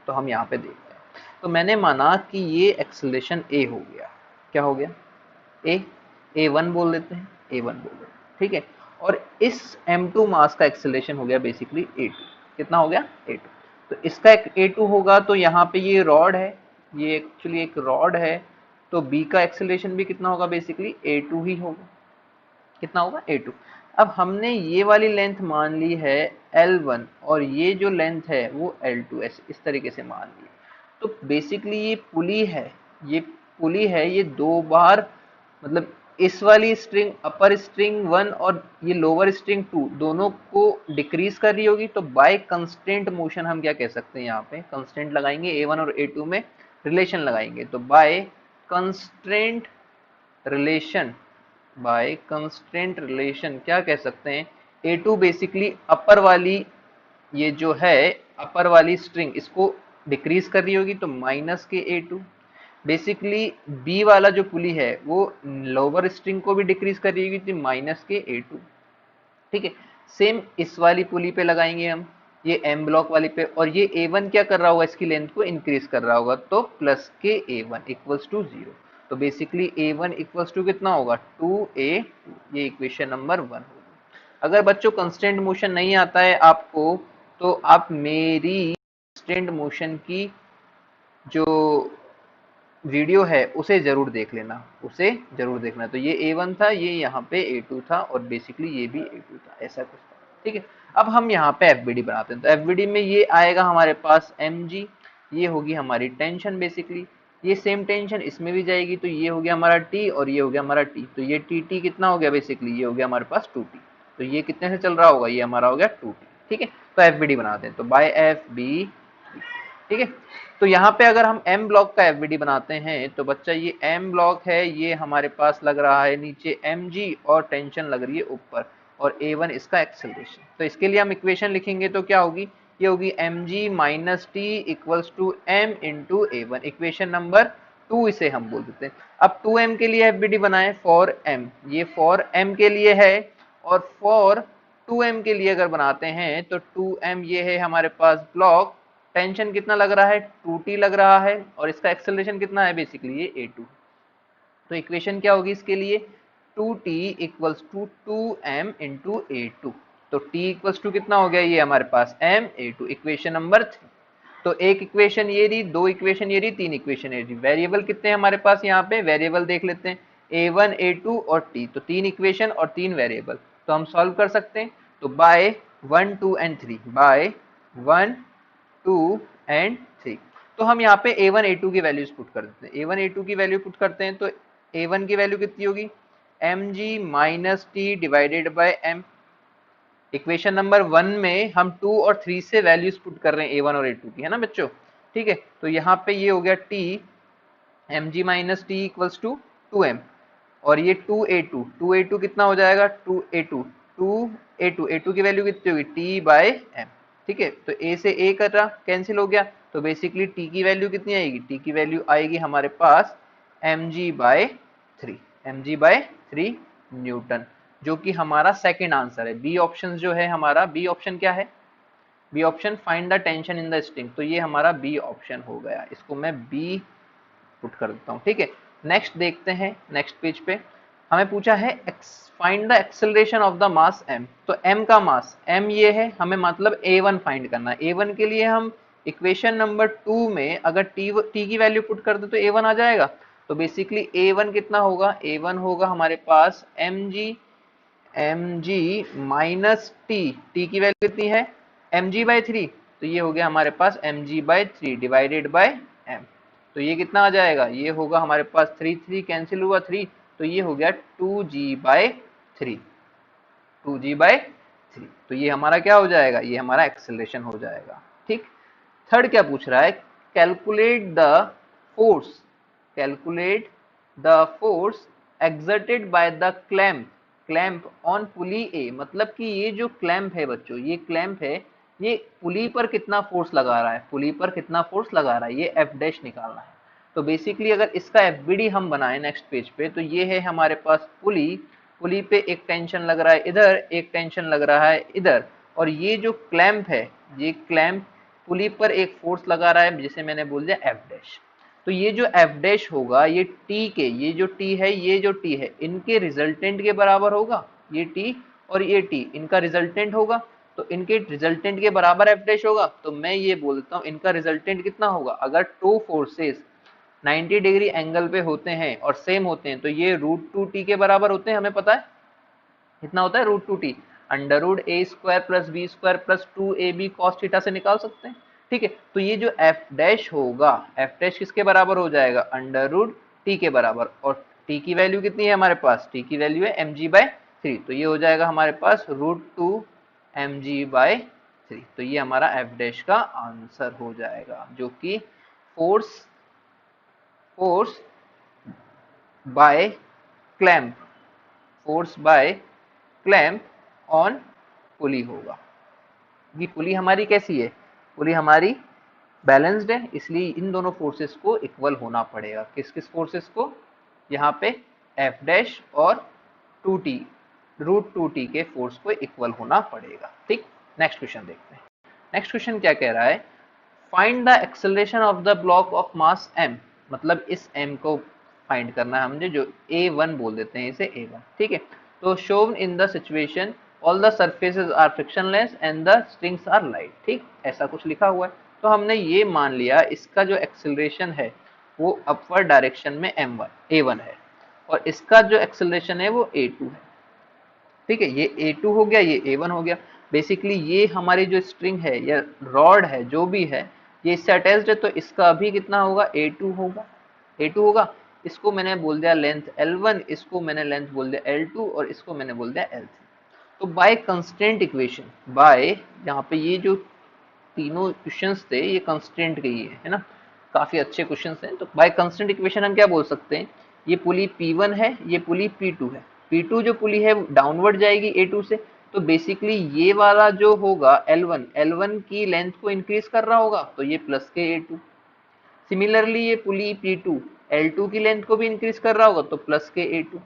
तो हम यहाँ पे देखते हैं। तो मैंने माना कि ये एक्सेलरेशन ए हो गया, क्या हो गया, ए, A1 बोल देते हैं, A1 बोल देते हैं, ठीक है। और इस M2 मास का एक्सेलरेशन हो गया बेसिकली A2, कितना हो गया A2। तो इसका एक A2 होगा, तो यहाँ पे ये रॉड है, ये एक्चुअली एक रॉड है, तो B का एक्सेलरेशन भी कितना होगा, बेसिकली A2 ही होगा, कितना होगा A2। अब हमने ये वाली लेंथ मान ली है L1 और ये जो लेंथ है वो L2, ऐसे इस तरीके से मान ली। तो बेसिकली ये पुली है, ये पुली है, ये दो बार, मतलब इस वाली स्ट्रिंग अपर स्ट्रिंग 1 और ये लोअर स्ट्रिंग 2 दोनों को डिक्रीज कर रही होगी। तो बाय कंस्टेंट मोशन हम क्या कह सकते हैं, यहाँ पे कंस्टेंट लगाएंगे, A1 और A2 में रिलेशन लगाएंगे। तो by constraint relation, by constraint relation क्या कह सकते हैं, A2 बेसिकली अपर वाली, ये जो है अपर वाली स्ट्रिंग इसको डिक्रीज कर रही होगी, तो माइनस के A2। बेसिकली बी वाला जो पुली है वो लोअर स्ट्रिंग को भी डिक्रीज कर रही होगी, तो माइनस के A2, ठीक है। सेम इस वाली पुली पे लगाएंगे हम, ये एम ब्लॉक वाली पे, और ये A1 क्या कर रहा होगा, इसकी लेंथ को इंक्रीज कर रहा होगा, तो प्लस के A1 इक्वल्स टू 0। तो बेसिकली A1 इक्वल्स टू कितना होगा 2A2, ये इक्वेशन नंबर 1 होगी। अगर बच्चों कंस्टेंट मोशन नहीं आता है आपको, तो आप मेरी कंस्टेंट मोशन की जो वीडियो है उसे जरूर देख लेना, उसे जरूर देखना। तो ये A1 था, ये यहाँ पे A2 था, और बेसिकली ये भी A2 था, ऐसा कुछ था, ठीक है। अब हम यहाँ पे FBD बनाते हैं। तो FBD में ये आएगा हमारे पास mg, ये होगी हमारी टेंशन बेसिकली, ये सेम टेंशन इसमें भी जाएगी, तो ये हो गया हमारा T और ये हो गया हमारा T। तो ये TT कितना हो गया, बेसिकली ये हो गया हमारे पास 2T। तो ये कितने से चल रहा होगा, ये हमारा हो गया 2T, ठीक है। तो FBD बनाते हैं, तो बाय FB, ठीक है। तो यहाँ पे अगर हम M ब्लॉक का FBD बनाते हैं, तो बच्चा ये M ब्लॉक है, ये हमारे पास लग रहा है नीचे mg और टेंशन लग रही है ऊपर, और A1 इसका एक्सेलरेशन। तो इसके लिए हम इक्वेशन लिखेंगे तो क्या होगी, ये होगी mg minus T equals to m into A1, equation number 2 इसे हम बोल देते हैं। अब 2m के लिए FBD बनाए फॉर m, ये फॉर m के लिए है, और फॉर 2m के लिए अगर बनाते हैं तो 2m ये है हमारे पास ब्लॉक, टेंशन कितना लग रहा है 2t लग रहा है, और इसका एक्सेलरेशन कितना है, बेसिकली ये A2। तो इक्वेशन क्या होगी इसके लिए, 2t equals to 2m into A2। तो t इक्वल्स टू कितना हो गया, ये हमारे पास m A2, इक्वेशन नंबर 3। तो एक इक्वेशन ये रही, दो इक्वेशन ये रही, तीन इक्वेशन ये रही। वेरिएबल कितने हैं हमारे पास, यहाँ पे वेरिएबल देख लेते हैं, A1 A2 और t। तो तीन इक्वेशन और तीन वेरिएबल, तो हम सॉल्व कर सकते हैं। तो बाय 1 2 एंड 3, बाय 1 2 एंड 3। तो हम यहाँ पे A1 A2 की वैल्यूज पुट कर देते हैं, A1 A2 की वैल्यू पुट करते हैं। तो A1 की वैल्यू कितनी होगी, mg minus T divided by m। Equation number 1 में हम 2 और 3 से वैल्यूज पुट कर रहे हैं A1 और A2 की, है ना बच्चों, ठीक है। तो यहाँ पे ये हो गया t, mg minus T equals to 2m, और ये 2A2, 2A2 कितना हो जाएगा 2A2, 2A2, A2 की वैल्यू कितनी होगी t बाय m, ठीक है। तो a से a कर रहा कैंसिल हो गया, तो बेसिकली t की वैल्यू कितनी आएगी, t की वैल्यू आएगी हमारे पास mg by 3, mg by 3 Newton, जो कि हमारा सेकंड आंसर है। बी ऑप्शन जो है हमारा, बी ऑप्शन क्या है, B option, find the tension in the string, तो ये हमारा बी ऑप्शन हो गया, इसको मैं बी पुट कर देता हूँ। ठीक है, नेक्स्ट देखते हैं, नेक्स्ट पेज पे हमें पूछा है find the acceleration of the mass m, तो m का मास m ये है, हमें मतलब a1 फाइंड करना है। a1 के लिए हम इक्वेशन नंबर 2 में अगर t की वैल्यू पुट कर दे तो a1 आ जाएगा। तो बेसिकली a1 कितना होगा, a1 होगा हमारे पास mg माइनस t की वैल्यू कितनी है mg/3, तो ये हो गया हमारे पास mg/3 डिवाइडेड बाय m, तो ये कितना आ जाएगा, ये होगा हमारे पास 3 कैंसिल हुआ 3, तो ये हो गया 2g/3, 2g/3, तो ये हमारा क्या हो जाएगा, ये हमारा एक्सेलरेशन हो जाएगा। ठीक, थर्ड क्या पूछ रहा है, calculate the force, calculate the force exerted by the clamp on pulley a, मतलब कि ये जो क्लैंप है बच्चों, ये क्लैंप है, ये पुली पर कितना फोर्स लगा रहा है, पुली पर कितना फोर्स लगा रहा है, ये एफ डैश निकालना है। तो बेसिकली अगर इसका एफबीडी हम बनाएं नेक्स्ट पेज पे, तो ये है हमारे पास पुली, पुली पे एक टेंशन लग रहा है इधर, एक टेंशन लग रहा है इधर, और ये जो क्लैंप है, ये क्लैंप पुली पर एक फोर्स लगा रहा है जिसे मैंने बोल दिया एफ डैश। तो ये जो एफ डैश होगा, ये टी के, ये जो टी है, ये जो टी है, इनके रिजल्टेंट के बराबर होगा, ये टी और ये टी इनका रिजल्टेंट होगा, तो इनके रिजल्टेंट के बराबर एफ डैश होगा। तो मैं ये बोलता हूँ इनका रिजल्टेंट कितना होगा, अगर टू फोर्सेस 90 डिग्री एंगल पे होते हैं और सेम होते हैं, तो ये √2t के बराबर होते हैं, हमें पता है कितना होता है √2t, √a² + b² + 2ab cos theta से निकाल सकते हैं। ठीक है, तो ये जो एफ डैश होगा, एफ डैश किसके बराबर हो जाएगा, √t के बराबर, और t की वैल्यू कितनी है हमारे पास, t की वैल्यू है mg/3, तो ये हो जाएगा हमारे पास √2 mg/3, तो ये हमारा एफ डैश का आंसर हो जाएगा, जो कि force by clamp, force by clamp on pulley होगा। ये पुली हमारी कैसी है, पुली हमारी बैलेंस्ड है, इसलिए इन दोनों फोर्सेस को इक्वल होना पड़ेगा। किस किस फोर्सेस को, यहाँ पे एफ डैश और 2t, √2t के फोर्स को इक्वल होना पड़ेगा। ठीक, नेक्स्ट क्वेश्चन देखते हैं। नेक्स्ट क्वेश्चन क्या कह रहा है, find the acceleration of the block of mass m, मतलब इस m को फाइंड करना है हमने, जो a1 बोल देते हैं इसे a1। ठीक है, तो shown in the situation all the surfaces are frictionless and the strings are light. ठीक, ऐसा कुछ लिखा हुआ है, तो हमने ये मान लिया इसका जो एक्सेलरेशन है वो अपवर्ड डायरेक्शन में a1 है, और इसका जो एक्सेलरेशन है वो a2 है। ठीक है, ये a2 हो गया, ये a1 हो गया। बेसिकली ये हमारी जो स्ट्रिंग है या रॉड है जो भी है, ये इससे अटैच्ड है, तो इसका भी कितना होगा, a2 होगा, a2 होगा। इसको मैंने बोल दिया लेंथ L1, इसको मैंने लेंथ बोल दिया L2, और इसको मैंने बोल दिया L3। तो बाय कंस्ट्रेंट इक्वेशन, बाय, यहाँ पे ये जो तीनों क्वेश्चंस थे ये कंस्ट्रेंट के ही है ना, काफी अच्छे क्वेश्चंस हैं। तो बाय कंस्ट्रेंट इक्वेशन हम क्या बोल सकते हैं, ये पुली P1 है, ये पुली P2 है, P2 जो पुली है डाउनवर्ड जाएगी A2 से, तो बेसिकली ये वाला जो होगा L1 की लेंथ को इंक्रीज कर रहा होगा, तो ये प्लस के A2। सिमिलरली ये पुली P2 L2 की लेंथ को भी इंक्रीज कर रहा होगा, तो प्लस के A2।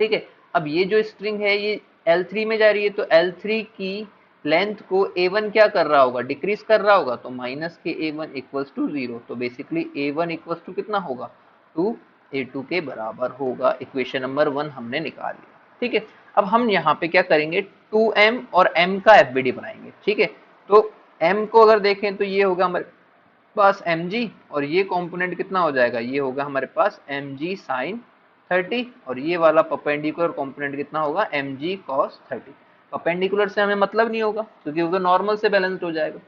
ठीक है, अब ये जो स्ट्रिंग है ये L3 में जा रही है, तो L3 की लेंथ को A1 क्या कर रहा होगा, डिक्रीज कर रहा होगा, तो माइनस के A1 इक्वल्स टू 0, तो बेसिकली A1 इक्वल्स टू कितना होगा, 2A2 के बराबर होगा। इक्वेशन नंबर 1 हमने निकाल लिया। ठीक है, अब हम यहाँ पे क्या करेंगे, 2m और m का एफबीडी बनाएंगे। ठीक है, तो m को अगर देखें तो ये होगा हमारे पास mg, और ये कंपोनेंट कितना हो जाएगा, ये होगा हमारे पास mg sin 30, और ये वाला परपेंडिकुलर कंपोनेंट कितना होगा, mg cos 30। परपेंडिकुलर से हमें मतलब नहीं होगा क्योंकि वो तो नॉर्मल से बैलेंस्ड हो जाएगा।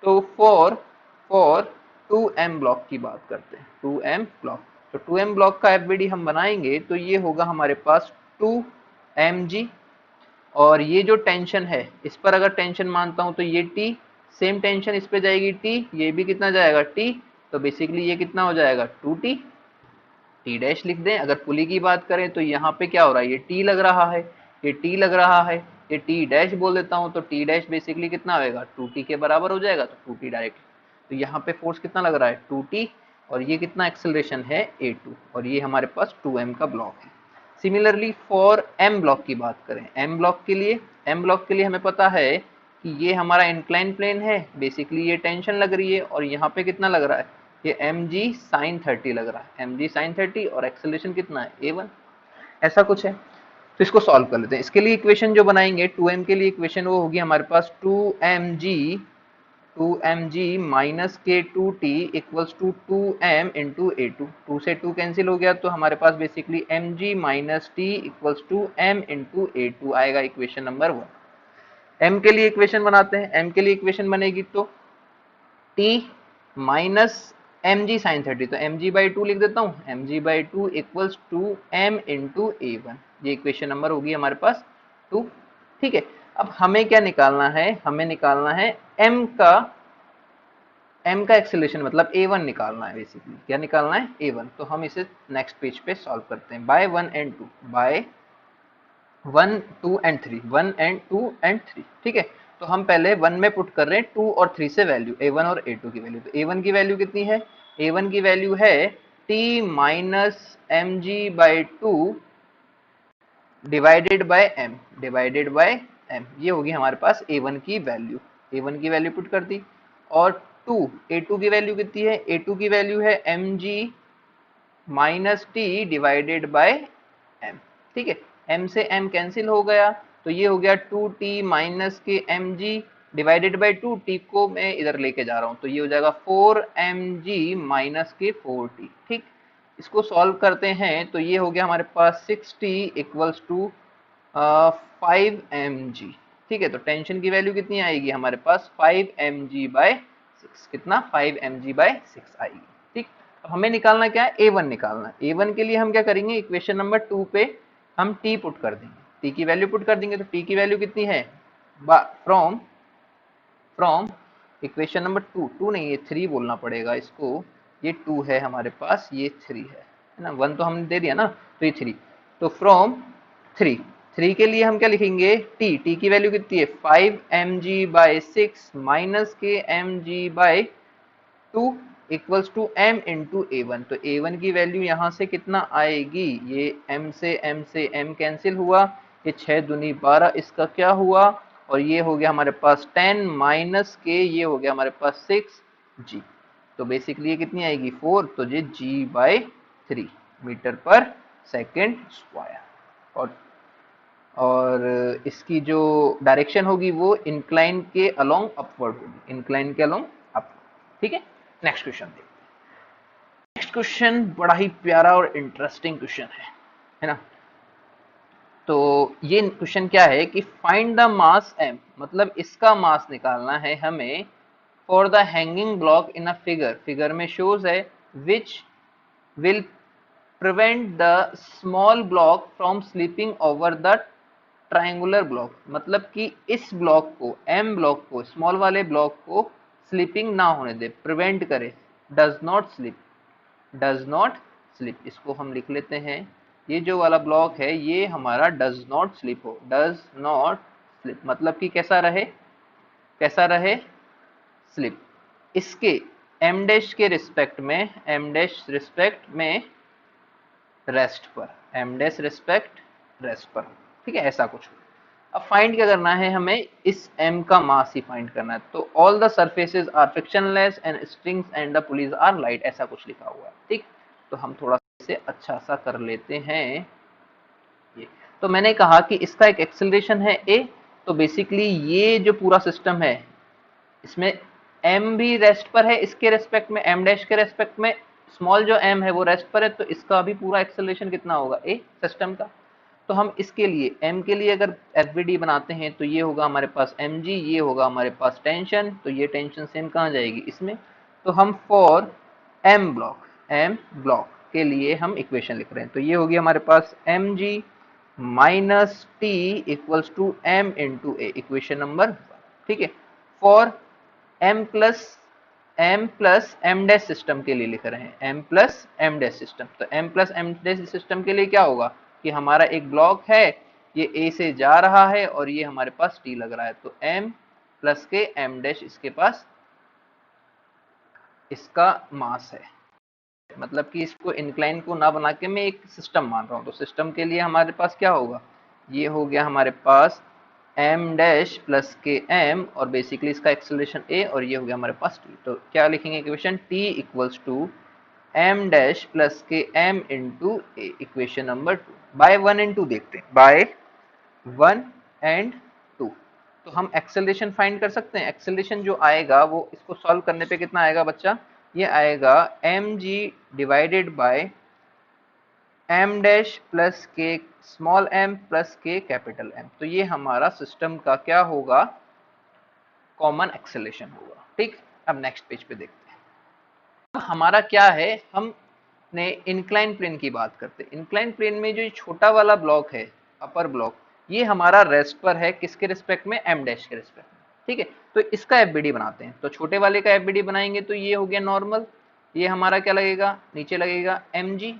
तो फॉर 2m ब्लॉक की बात करते हैं, 2m ब्लॉक, तो 2m ब्लॉक का एफबीडी हम बनाएंगे तो ये होगा हमारे पास 2mg, और ये जो टेंशन है इस पर अगर टेंशन मानता हूं तो ये t, सेम टेंशन इस पे जाएगी t, ये भी कितना जाएगा t, तो बेसिकली ये कितना हो जाएगा 2t, t डैश लिख दें। अगर पुली की बात करें तो यहाँ पे क्या हो रहा है, ये t लग रहा है, ये t लग रहा है, ये t डैश बोल देता हूँ, तो t डैश बेसिकली कितना होएगा 2t के बराबर हो जाएगा, तो 2t डायरेक्ट। तो यहाँ पे फोर्स कितना लग रहा है 2t, और ये कितना एक्सेलरेशन है a2, और ये हमारे पास 2m का ब्लॉक है। सिमिलरली फॉर m ब्लॉक की बात करें, m ब्लॉक के लिए हमें पता है कि ये हमारा इंक्लाइन प्लेन है, बेसिकली ये टेंशन लग रही है, और यहाँ पे कितना लग रहा है, ये mg sin 30 लग रहा है, mg sin 30, और एक्सेलरेशन कितना है a1, ऐसा कुछ है। तो इसको सॉल्व कर लेते हैं। इसके लिए इक्वेशन जो बनाएंगे 2m के लिए इक्वेशन वो होगी हमारे पास 2mg माइनस के 2t equals to 2m into a2, 2 से 2 कैंसिल हो गया, तो हमारे पास basically mg minus T equals to m into a2 आएगा इक्वेशन नंबर 1। m के लिए इक्वेशन बनाते हैं। m के लिए इक्वेशन बनेगी तो t माइनस mg साइन 30, तो mg बाई 2 लिख देता हूँ, mg by 2 equals to m into a1, ये इक्वेशन नंबर होगी हमारे पास 2। ठीक है, अब हमें क्या निकालना है, हमें निकालना है m का एक्सेलरेशन मतलब a1 निकालना है, बेसिकली क्या निकालना है, a1। तो हम इसे नेक्स्ट पेज पे सॉल्व करते हैं, by 1 and 2, by 1 2 and 3, 1 and 2 and 3। ठीक है, तो हम पहले 1 में पुट कर रहे हैं 2 और 3 से वैल्यू, a1 और a2 की वैल्यू। तो a1 की वैल्यू कितनी है, a1 की वैल्यू है t minus mg by 2 divided by m, ये होगी हमारे पास a1 की वैल्यू। a1 की वैल्यू पुट कर दी, और a2 की वैल्यू कितनी है, a2 की वैल्यू है mg minus T divided by m। ठीक है, m से m कैंसिल हो गया, तो ये हो गया 2t माइनस के mg डिवाइडेड बाय 2t को मैं इधर लेके जा रहा हूं, तो ये हो जाएगा 4mg माइनस के 4t। ठीक, इसको सॉल्व करते हैं तो ये हो गया हमारे पास 6t इक्वल्स टू 5mg। ठीक है, तो टेंशन की वैल्यू कितनी आएगी हमारे पास 5mg बाय 6, कितना 5mg बाय 6 आएगी। ठीक, अब हमें निकालना क्या है, a1 निकालना है। a1 के लिए हम क्या करेंगे, इक्वेशन नंबर 2 पे हम t पुट कर देंगे, t की वैल्यू पुट कर देंगे, तो t की वैल्यू कितनी है, फ्रॉम इक्वेशन नंबर 2 नहीं, ये 3 बोलना पड़ेगा इसको, ये 2 है हमारे पास, ये 3 है ना, 1 तो हमने दे दिया ना, तो ये 3, तो फ्रॉम 3 के लिए हम क्या लिखेंगे, t की वैल्यू कितनी है 5mg बाय 6 माइनस के mg by 2 equals to m into a1। तो a1 की वैल्यू यहाँ से कितना आएगी, ये m से m कैंसिल हुआ, ये 6 दूनी 12, इसका क्या हुआ, और ये हो गया हमारे पास 10 माइनस के, ये हो गया हमारे पास 6g। तो बेसिकली ये कितनी आएगी 4, तो ये g बाय 3 मीटर पर सेकेंड स्क्वायर। और इसकी जो डायरेक्शन होगी वो इंक्लाइन के अलोंग अपवर्ड होगी, इंक्लाइन के अलोंग अपवर्ड। ठीक है, नेक्स्ट क्वेश्चन देखते हैं। नेक्स्ट क्वेश्चन बड़ा ही प्यारा और इंटरेस्टिंग क्वेश्चन है ना। तो ये क्वेश्चन क्या है कि फाइंड द मास m, मतलब इसका मास निकालना है हमें for the hanging block in a figure में शोज है which will prevent the small block from sleeping over the triangular block, मतलब कि इस ब्लॉक को, m ब्लॉक को, स्मॉल वाले ब्लॉक को स्लीपिंग ना होने दे, प्रिवेंट करे, डज नॉट स्लिप, इसको हम लिख लेते हैं, ये जो वाला ब्लॉक है ये हमारा डज नॉट स्लिप हो, डज नॉट स्लिप मतलब कि कैसा रहे स्लिप, इसके m डैश के रिस्पेक्ट में, m डैश रिस्पेक्ट में रेस्ट पर, m डैश रिस्पेक्ट रेस्ट पर। ठीक है, ऐसा कुछ। अब फाइंड क्या करना है हमें, इस m का मास ही फाइंड करना है, तो all the surfaces are frictionless and strings and the pulleys are light, ऐसा कुछ लिखा हुआ है। ठीक, तो हम थोड़ा सा इसे अच्छा सा कर लेते हैं। ये तो मैंने कहा कि इसका एक एक्सेलरेशन है a, तो बेसिकली ये जो पूरा सिस्टम है इसमें m भी रेस्ट पर है, इसके रेस्पेक्ट में, m डैश के रेस्पेक्ट में स्मॉल जो m है वो रेस्ट पर है, तो इसका भी पूरा एक्सेलरेशन कितना होगा a सिस्टम का। तो हम इसके लिए m के लिए अगर एफबीडी बनाते हैं तो ये होगा हमारे पास mg, ये होगा हमारे पास टेंशन, तो ये टेंशन सेम कहाँ जाएगी इसमें, तो हम फॉर m ब्लॉक के लिए हम इक्वेशन लिख रहे हैं, तो ये होगी हमारे पास mg minus T equals to m into A, equation number 1। ठीक है, for m plus m dash system के लिए लिख रहे हैं, m plus m dash system, तो m plus m dash system के लिए क्या होगा कि हमारा एक ब्लॉक है, ये a से जा रहा है और ये हमारे पास t लग रहा है, तो m प्लस के m डैश इसके पास इसका मास है, मतलब कि इसको इंक्लाइन को ना बना के मैं एक सिस्टम मान रहा हूँ, तो सिस्टम के लिए हमारे पास क्या होगा, ये हो गया हमारे पास एम डैश प्लस के एम और बेसिकली इसका एक्सेलरेशन ए और ये हो गया हमारे पास टी। तो क्या लिखेंगे equation, t equals to m dash plus के M into A, equation number 2। By 1 and 2 देखते हैं, बाय 1 एंड 2 तो हम एक्सेलरेशन फाइंड कर सकते हैं। एक्सेलरेशन जो आएगा वो इसको सॉल्व करने पे कितना आएगा बच्चा, ये आएगा M G divided by M dash plus के स्मॉल एम प्लस के कैपिटल एम। तो ये हमारा सिस्टम का क्या होगा, कॉमन एक्सेलरेशन होगा। ठीक, अब नेक्स्ट पेज पे देखते हैं। अब हमारा क्या है, हमने इंक्लाइन प्लेन की बात करते हैं। इंक्लाइन प्लेन में जो छोटा वाला ब्लॉक है, अपर ब्लॉक, ये हमारा रेस्ट पर है, किसके रिस्पेक्ट में, एम डैश के रिस्पेक्ट में। ठीक है, तो इसका एफबीडी बनाते हैं। तो छोटे वाले का एफबीडी बनाएंगे तो ये हो गया नॉर्मल, ये हमारा क्या लगेगा, नीचे लगेगा एम जी।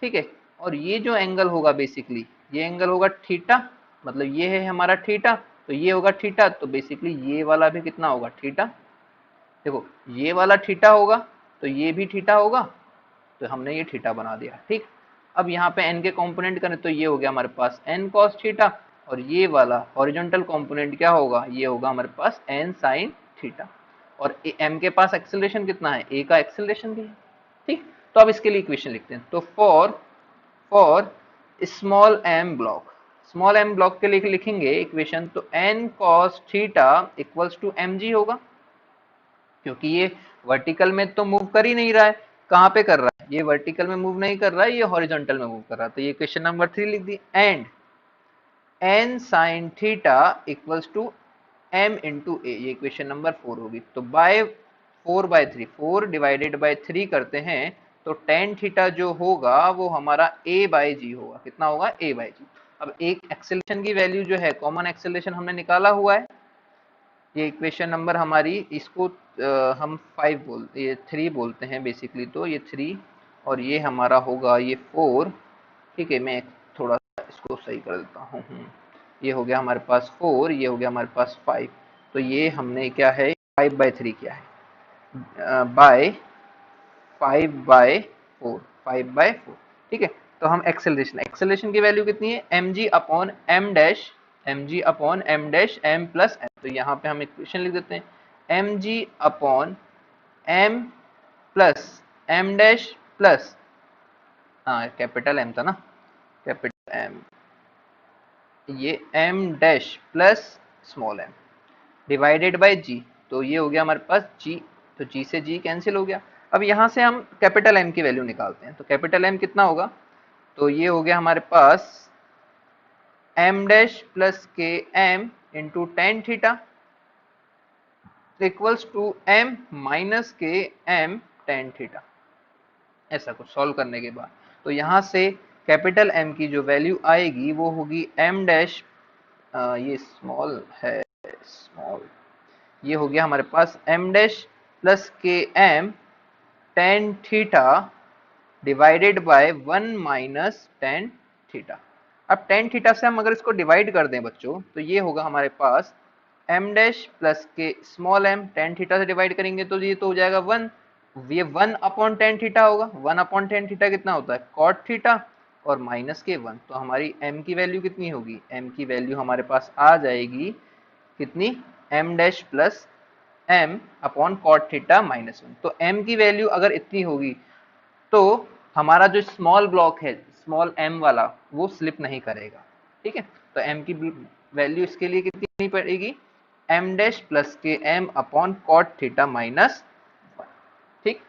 ठीक है, और ये जो एंगल होगा बेसिकली, ये एंगल होगा थीटा, मतलब ये है हमारा थीटा, तो ये होगा थीटा, तो बेसिकली ये वाला भी कितना होगा, थीटा। देखो ये वाला थीटा होगा तो ये भी थीटा होगा, तो हमने ये थीटा बना दिया। ठीक, अब यहाँ पे n के कंपोनेंट करें तो ये हो गया हमारे पास n cos थीटा, और ये वाला हॉरिजॉन्टल कंपोनेंट क्या होगा, ये होगा हमारे पास n sin थीटा। और m के पास एक्सेलरेशन कितना है, a का एक्सेलरेशन भी है। ठीक, तो अब इसके लिए इक्वेशन लिखते हैं। तो for small m block, small m block के लिए लिखेंगे इक्वेशन, तो n cos theta equals to mg होगा, क्योंकि ये वर्टिकल में तो मूव कर ही नहीं रहा है। कहाँ पे कर रहा है, ये वर्टिकल में मूव नहीं कर रहा है, ये हॉरिजॉन्टल में मूव कर रहा है। तो ये क्वेश्चन नंबर 3 लिख दी। And n sin theta equals to m into a, ये क्वेश्चन नंबर 4 होगी। तो बाय 4/3, 4 डिवाइडेड बाय 3 करते हैं तो tan थीटा जो होगा वो हमारा a बाई जी होगा। कितना होगा, a बाई जी। अब एक एक्सेलरेशन की वैल्यू जो है, कॉमन एक्सेलरेशन हमने निकाला हुआ है, ये इक्वेशन नंबर हमारी, इसको हम 5 बोलते, ये 3 बोलते हैं बेसिकली, तो ये 3 और ये हमारा होगा ये 4। ठीक है, मैं थोड़ा सा इसको सही कर देता हूँ। ये हो गया हमारे पास 4, ये हो गया हमारे पास 5, तो ये हमने क्या है 5/3 किया है, बाय 5/4, 5/4। ठीक है, तो हम एक्सेलरेशन, एक्सेलरेशन की वैल्यू कितनी है, m g upon m dash, m g upon m dash m plus m. तो यहाँ पे हम इक्वेशन लिख देते हैं, m g upon m plus m dash plus, हाँ कैपिटल एम था ना, कैपिटल एम, ये m dash plus small m divided by g. तो ये हो गया हमारे पास जी, तो जी से जी कैंसिल हो गया। अब यहाँ से हम कैपिटल एम की वैल्यू निकालते हैं। तो कैपिटल एम कितना होगा, तो ये हो गया हमारे पास एम डैश प्लस के M into tan theta equals to M minus के एम टेन थीटा। ऐसा कुछ सॉल्व करने के बाद तो यहाँ से कैपिटल एम की जो वैल्यू आएगी वो होगी एम डैश, ये स्मॉल है, स्मॉल, ये हो गया हमारे पास एम डैश प्लस के M tan theta divided by 1 minus tan theta. अब टेन थीटा से हम अगर इसको डिवाइड कर दें बच्चों, तो ये होगा हमारे पास एम डैश प्लस के स्मॉल एम, टेन थीटा से डिवाइड करेंगे तो ये तो हो जाएगा 1, ये 1 अपॉन टेन थीटा होगा। 1 अपॉन टेन थीटा कितना होता है, कॉट थीटा, और माइनस के 1। तो हमारी m की वैल्यू कितनी होगी, m की वैल्यू हमारे पास आ जाएगी कितनी, m dash plus m upon cot theta minus 1। तो m की वैल्यू अगर इतनी होगी तो हमारा जो स्मॉल ब्लॉक है, स्मॉल m वाला, वो स्लिप नहीं करेगा। ठीक है, तो m की वैल्यू इसके लिए कितनी पड़ेगी, m डैश प्लस के m upon cot theta minus 1। ठीक,